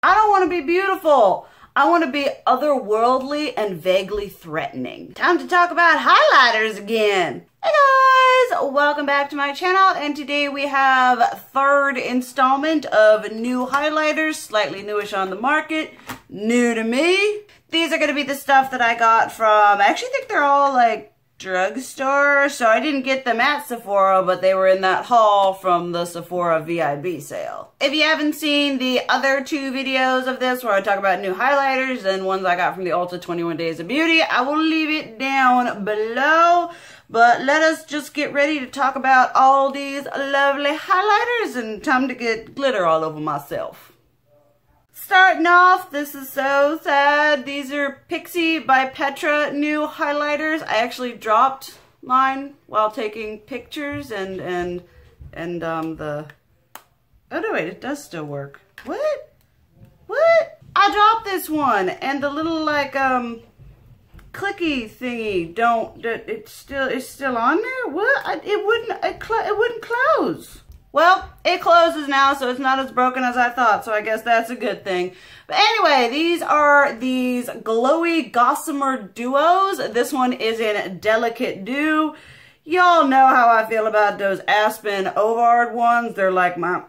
I don't want to be beautiful. I want to be otherworldly and vaguely threatening. Time to talk about highlighters again. Hey guys, welcome back to my channel, and today we have third installment of new highlighters, slightly newish on the market, new to me. These are going to be the stuff that I got from, I actually think they're all like drugstore, so I didn't get them at Sephora, but they were in that haul from the Sephora VIB sale. If you haven't seen the other two videos of this where I talk about new highlighters and ones I got from the Ulta 21 Days of Beauty, I will leave it down below. But let us just get ready to talk about all these lovely highlighters, and time to get glitter all over myself. Starting off, this is so sad. These are Pixi by Petra new highlighters. I actually dropped mine while taking pictures and oh no, wait, it does still work. What? I dropped this one, and the little like clicky thingy it's still on there. What? It wouldn't close. Well, it closes now, so it's not as broken as I thought, so I guess that's a good thing. But anyway, these are these glowy gossamer duos. This one is in Delicate Dew. Y'all know how I feel about those Aspen Ovard ones. They're like my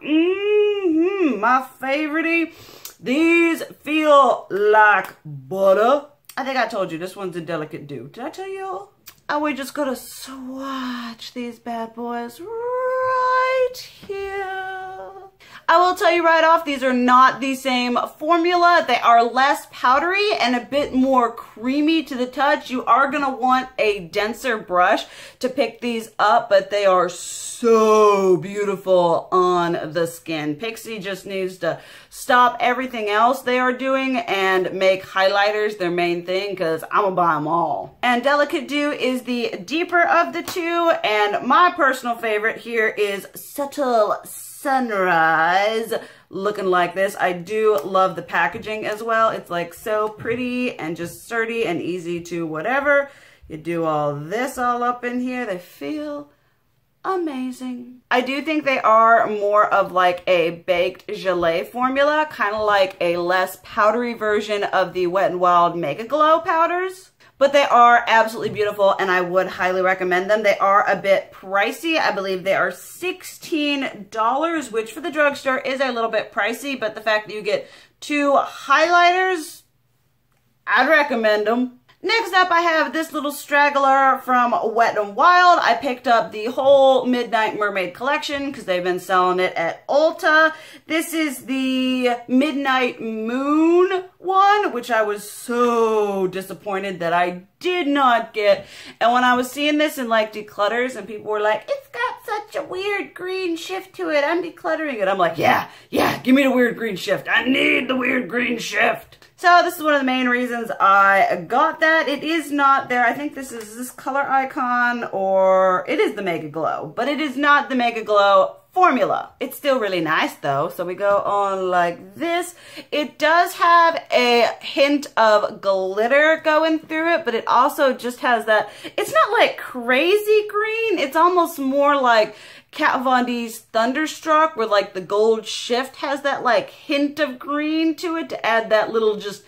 favorite. These feel like butter. I think I told you this one's in Delicate Dew. Did I tell you all? And we're just gonna swatch these bad boys right here. I will tell you right off, these are not the same formula. They are less powdery and a bit more creamy to the touch. You are gonna want a denser brush to pick these up, but they are so beautiful on the skin. Pixi just needs to stop everything else they are doing and make highlighters their main thing, because I'm gonna buy them all. And Delicate Dew is the deeper of the two, and my personal favorite here is Subtle Sunrise, looking like this. I do love the packaging as well. It's like so pretty and just sturdy and easy to whatever. You do all this all up in here. They feel amazing. I do think they are more of like a baked gelée formula, kind of like a less powdery version of the Wet n Wild Mega Glow powders. But they are absolutely beautiful, and I would highly recommend them. They are a bit pricey. I believe they are $16, which for the drugstore is a little bit pricey, but the fact that you get two highlighters, I'd recommend them. Next up, I have this little straggler from Wet n Wild. I picked up the whole Midnight Mermaid collection because they've been selling it at Ulta. This is the Midnight Moon one, which I was so disappointed that I did not get. And when I was seeing this in like declutters and people were like, it's got such a weird green shift to it, I'm decluttering it. I'm like, yeah, give me the weird green shift. I need the weird green shift. So this is one of the main reasons I got that. It is not there. I think this is this color icon, or it is the Mega Glow, but it is not the Mega Glow formula. It's still really nice though. So we go on like this. It does have a hint of glitter going through it, but it also just has that, it's not like crazy green. It's almost more like Kat Von D's Thunderstruck, where like the gold shift has that like hint of green to it to add that little just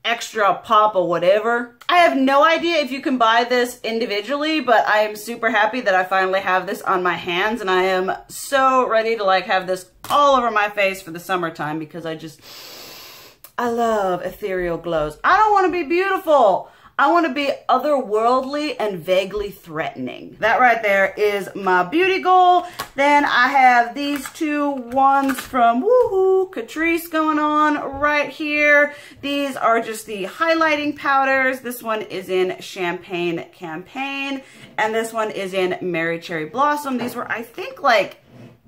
extra pop or whatever. I have no idea if you can buy this individually, but I am super happy that I finally have this on my hands, and I am so ready to like have this all over my face for the summertime, because I love ethereal glows. I don't want to be beautiful. I want to be otherworldly and vaguely threatening. That right there is my beauty goal. Then I have these two ones from Woohoo Catrice going on right here. These are just the highlighting powders. This one is in Champagne Campaign, and this one is in Mary Cherry Blossom. These were, I think, like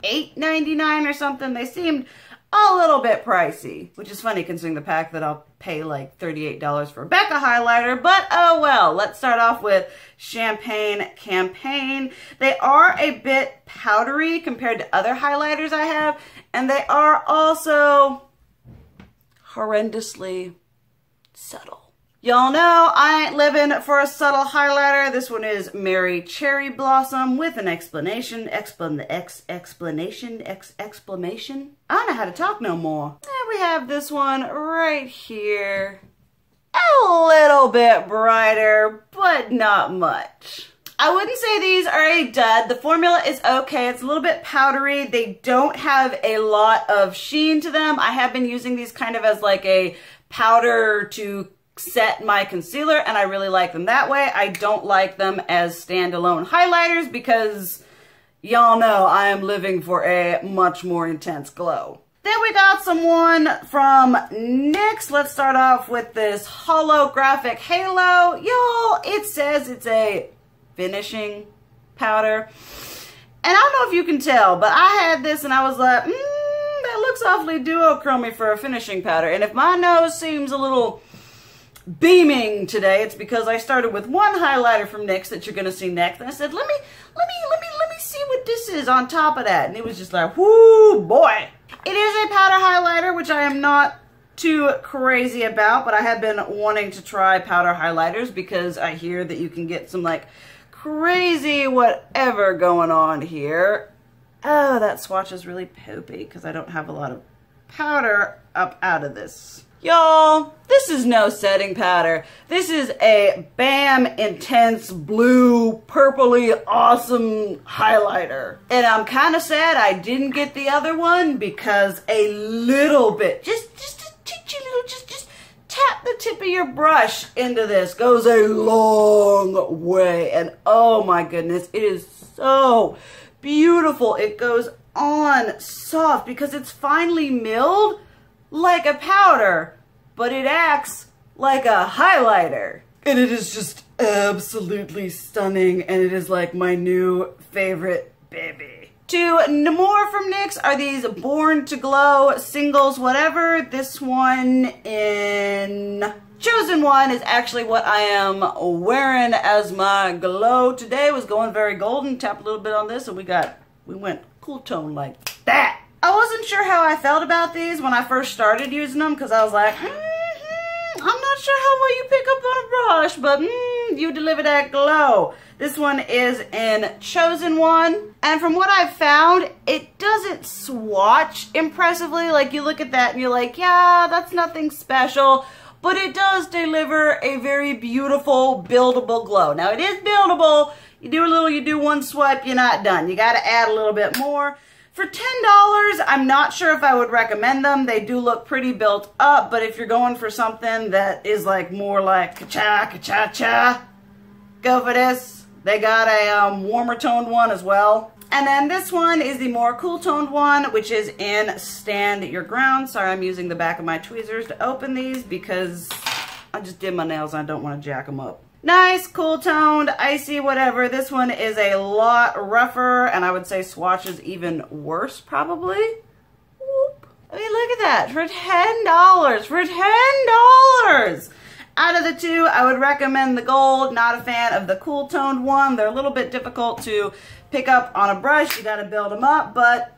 $8.99 or something. They seemed a little bit pricey, which is funny considering the pack that I'll pay like $38 for a Becca highlighter, but oh well. Let's start off with Champagne Campaign. They are a bit powdery compared to other highlighters I have, and they are also horrendously subtle. Y'all know I ain't living for a subtle highlighter. This one is Mary Cherry Blossom with an explanation. Explanation? I don't know how to talk no more. And we have this one right here. A little bit brighter, but not much. I wouldn't say these are a dud. The formula is okay. It's a little bit powdery. They don't have a lot of sheen to them. I have been using these kind of as like a powder to set my concealer, and I really like them that way. I don't like them as standalone highlighters because y'all know I am living for a much more intense glow. Then we got someone from NYX. Let's start off with this holographic halo. Y'all, it says it's a finishing powder. And I don't know if you can tell, but I had this and I was like, that looks awfully duochromy for a finishing powder. And if my nose seems a little beaming today, it's because I started with one highlighter from NYX that you're going to see next. And I said, let me see what this is on top of that. And it was just like, whoo, boy. It is a powder highlighter, which I am not too crazy about, but I have been wanting to try powder highlighters because I hear that you can get some like crazy whatever going on here. Oh, that swatch is really poopy because I don't have a lot of powder up out of this. Y'all, this is no setting powder. This is a BAM Intense Blue Purpley Awesome highlighter. And I'm kind of sad I didn't get the other one because a little bit, just a teensy little, just tap the tip of your brush into this goes a long way. And oh my goodness, it is so beautiful. It goes on soft because it's finely milled like a powder, but it acts like a highlighter. And it is just absolutely stunning, and it is like my new favorite baby. Two more from NYX are these Born to Glow singles whatever. This one in Chosen One is actually what I am wearing as my glow today. Was going very golden. Tap a little bit on this and we went cool tone like that. I wasn't sure how I felt about these when I first started using them because I was like, I'm not sure how well you pick up on a brush, but you deliver that glow. This one is in Chosen One. And from what I've found, it doesn't swatch impressively. Like you look at that and you're like, yeah, that's nothing special. But it does deliver a very beautiful, buildable glow. Now it is buildable. You do one swipe, you're not done. You got to add a little bit more. For $10, I'm not sure if I would recommend them. They do look pretty built up, but if you're going for something that is like more like ka-cha, ka-cha-cha, go for this. They got a warmer toned one as well. And then this one is the more cool toned one, which is in Stand Your Ground. Sorry, I'm using the back of my tweezers to open these because I just did my nails and I don't want to jack them up. Nice, cool toned, icy, whatever. This one is a lot rougher, and I would say swatch is even worse, probably. Whoop. I mean, look at that. For $10. For $10! Out of the two, I would recommend the gold. Not a fan of the cool toned one. They're a little bit difficult to pick up on a brush. You got to build them up, but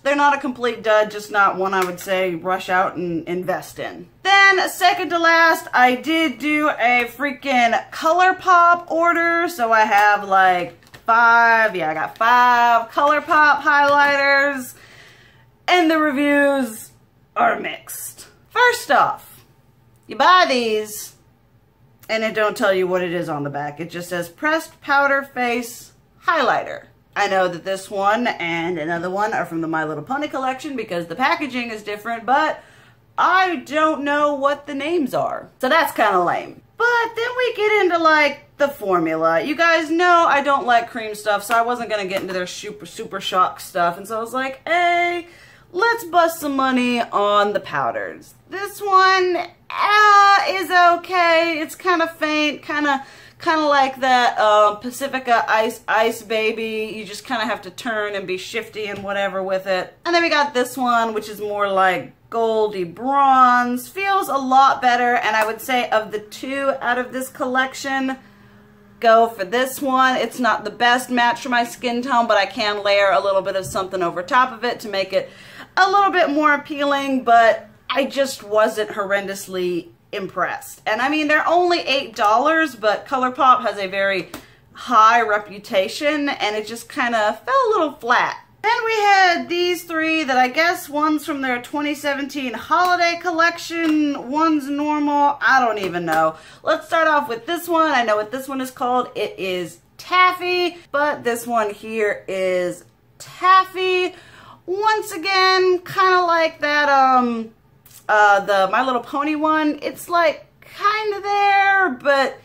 they're not a complete dud, just not one I would say rush out and invest in. Then, second to last, I did do a freaking ColourPop order. So I have like I got 5 ColourPop highlighters. And the reviews are mixed. First off, you buy these and it don't tell you what it is on the back. It just says Pressed Powder Face Highlighter. I know that this one and another one are from the My Little Pony collection because the packaging is different, but I don't know what the names are. So that's kind of lame. But then we get into like the formula. You guys know I don't like cream stuff, so I wasn't going to get into their super shock stuff. And so I was like, hey, let's bust some money on the powders. This one is okay. It's kind of faint, kind of like that Pacifica Ice Baby. You just kind of have to turn and be shifty and whatever with it. And then we got this one, which is more like goldy bronze. Feels a lot better, and I would say of the two out of this collection, go for this one. It's not the best match for my skin tone, but I can layer a little bit of something over top of it to make it a little bit more appealing, but I just wasn't horrendously impressed. And I mean, they're only $8, but ColourPop has a very high reputation, and it just kind of fell a little flat. Then we had these three that I guess one's from their 2017 holiday collection, one's normal, I don't even know. Let's start off with this one. I know what this one is called. It is Taffy, but this one here is Taffy. Once again, kind of like that, the My Little Pony one. It's like kind of there, but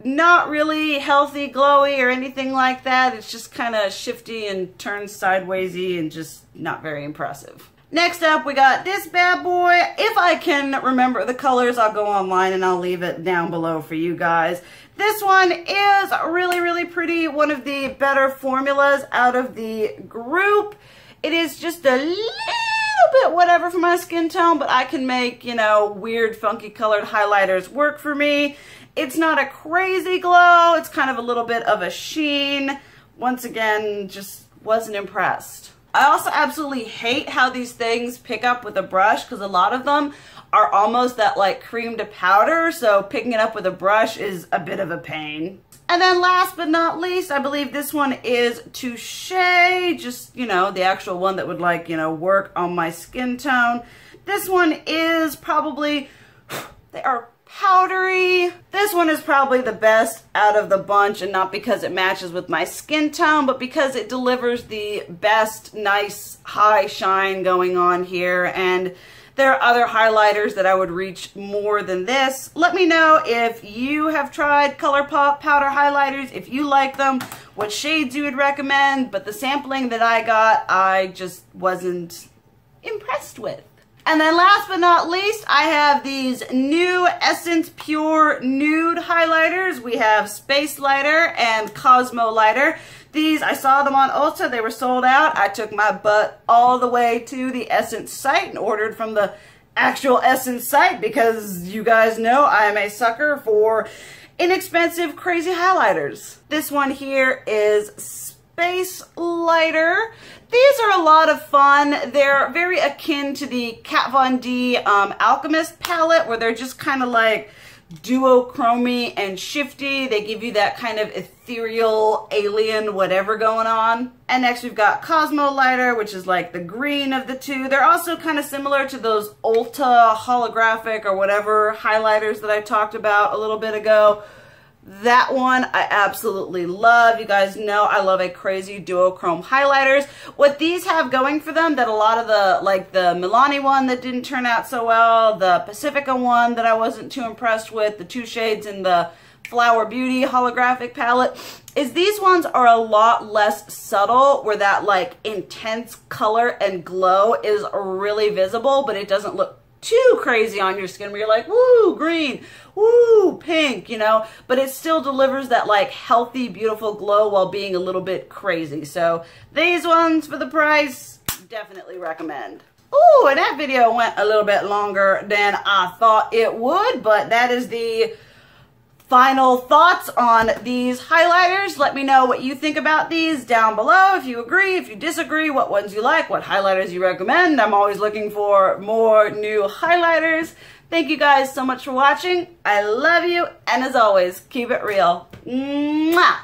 not really healthy, glowy, or anything like that. It's just kind of shifty and turns sidewaysy and just not very impressive. Next up, we got this bad boy. If I can remember the colors, I'll go online and I'll leave it down below for you guys. This one is really, really pretty. One of the better formulas out of the group. It is just a little bit whatever for my skin tone, but I can make, you know, weird, funky colored highlighters work for me. It's not a crazy glow. It's kind of a little bit of a sheen. Once again, just wasn't impressed. I also absolutely hate how these things pick up with a brush, because a lot of them are almost that like cream to powder, so picking it up with a brush is a bit of a pain. And then last but not least, I believe this one is Touche, just, you know, the actual one that would like, you know, work on my skin tone. This one is probably, they are powdery. This one is probably the best out of the bunch, and not because it matches with my skin tone, but because it delivers the best, nice, high shine going on here. And there are other highlighters that I would reach more than this. Let me know if you have tried ColourPop powder highlighters, if you like them, what shades you would recommend, but the sampling that I got, I just wasn't impressed with. And then last but not least, I have these new Essence Pure Nude highlighters. We have Space Lighter and Cosmo Lighter. These, I saw them on Ulta. They were sold out. I took my butt all the way to the Essence site and ordered from the actual Essence site, because you guys know I am a sucker for inexpensive, crazy highlighters. This one here is Space Lighter. These are a lot of fun. They're very akin to the Kat Von D Alchemist palette, where they're just kind of like duochromy and shifty. They give you that kind of ethereal, alien, whatever going on. And next we've got Cosmo Lighter, which is like the green of the two. They're also kind of similar to those Ulta holographic or whatever highlighters that I talked about a little bit ago. That one I absolutely love. You guys know I love a crazy duochrome highlighters. What these have going for them that a lot of the, like the Milani one that didn't turn out so well, the Pacifica one that I wasn't too impressed with, the two shades in the Flower Beauty holographic palette, is these ones are a lot less subtle, where that like intense color and glow is really visible, but it doesn't look too crazy on your skin where you're like, woo, green, woo, pink, you know, but it still delivers that like healthy, beautiful glow while being a little bit crazy. So these ones for the price, definitely recommend. Ooh, and that video went a little bit longer than I thought it would, but that is the final thoughts on these highlighters. Let me know what you think about these down below. If you agree, if you disagree, what ones you like, what highlighters you recommend. I'm always looking for more new highlighters. Thank you guys so much for watching. I love you, and as always, keep it real. Mwah!